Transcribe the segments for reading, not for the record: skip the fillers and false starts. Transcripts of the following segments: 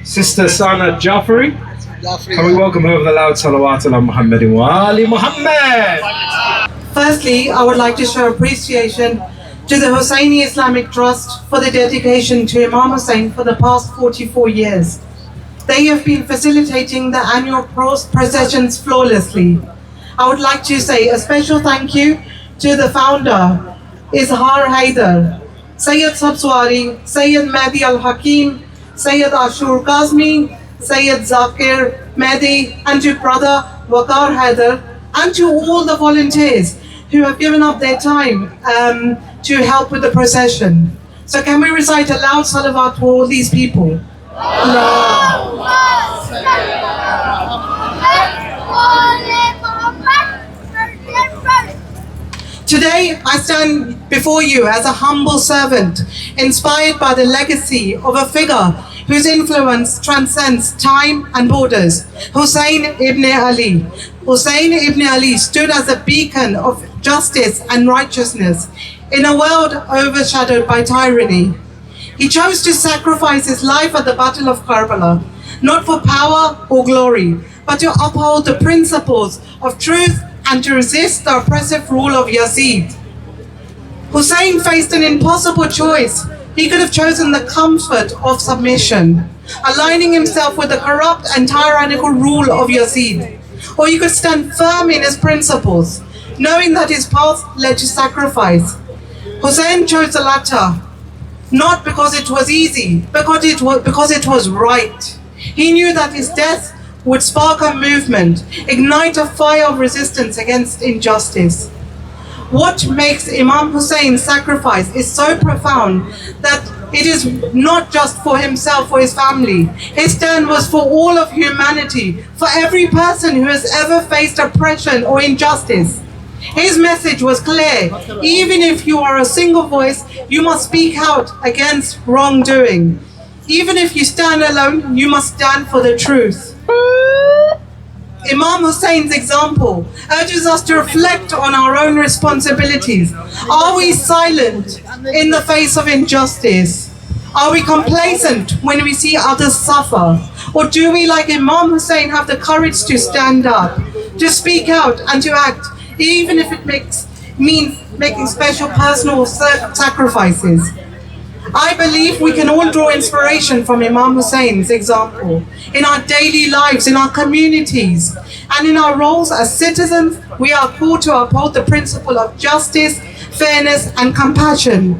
Sister Sana Jafri. Can we welcome her with a loud salawat ala Muhammadin wa ali Muhammad? Firstly, I would like to show appreciation to the Hussaini Islamic Trust for the dedication to Imam Hussain for the past 44 years. They have been facilitating the annual processions flawlessly. I would like to say a special thank you to the founder, Izhar Haider, Sayyid Sabswari, Sayyid Mahdi Al-Hakim, Sayyid Ashur Kazmi, Sayyid Zakir Mehdi, and to brother Waqar Haider, and to all the volunteers who have given up their time to help with the procession. So can we recite a loud salawat to all these people? Today, I stand before you as a humble servant, inspired by the legacy of a figure whose influence transcends time and borders, Hussain ibn Ali. Hussain ibn Ali stood as a beacon of justice and righteousness in a world overshadowed by tyranny. He chose to sacrifice his life at the Battle of Karbala, not for power or glory, but to uphold the principles of truth and to resist the oppressive rule of Yazid. Hussain faced an impossible choice. He could have chosen the comfort of submission, aligning himself with the corrupt and tyrannical rule of Yazid. Or he could stand firm in his principles, knowing that his path led to sacrifice. Hussain chose the latter, not because it was easy, because it was right. He knew that his death would spark a movement, ignite a fire of resistance against injustice. What makes Imam Hussein's sacrifice is so profound that it is not just for himself or his family. His stand was for all of humanity, for every person who has ever faced oppression or injustice. His message was clear. Even if you are a single voice, you must speak out against wrongdoing. Even if you stand alone, you must stand for the truth. Imam Hussein's example urges us to reflect on our own responsibilities. Are we silent in the face of injustice? Are we complacent when we see others suffer? Or do we, like Imam Hussain, have the courage to stand up, to speak out and to act, even if it means making special personal sacrifices? I believe we can all draw inspiration from Imam Hussein's example in our daily lives, in our communities, and in our roles as citizens. We are called to uphold the principle of justice, fairness, and compassion.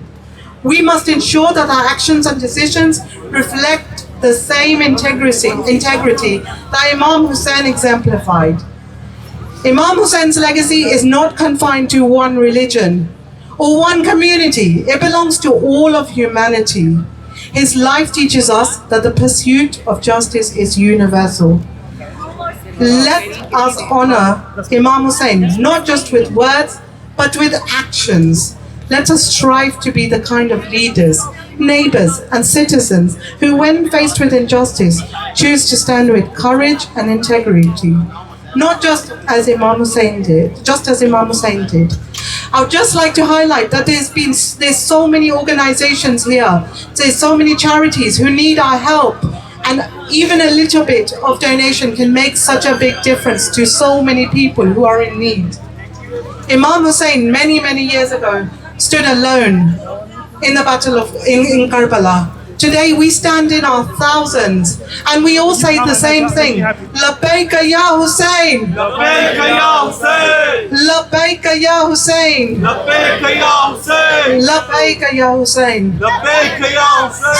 We must ensure that our actions and decisions reflect the same integrity that Imam Hussain exemplified. Imam Hussein's legacy is not confined to one religion or one community. It belongs to all of humanity. His life teaches us that the pursuit of justice is universal. Let us honor Imam Hussain, not just with words, but with actions. Let us strive to be the kind of leaders, neighbors, and citizens who, when faced with injustice, choose to stand with courage and integrity, not just as Imam Hussain did, I would just like to highlight that there's so many organizations here, there's so many charities who need our help, and even a little bit of donation can make such a big difference to so many people who are in need. Imam Hussain, many years ago, stood alone in the battle in Karbala. Today we stand in our thousands and we all say the same thing. Labbaika ya Hussain! Labbaika ya Hussain! Labbaika ya Hussain! Labbaika ya Hussain! Labbaika ya Hussain! Labbaika ya Hussain!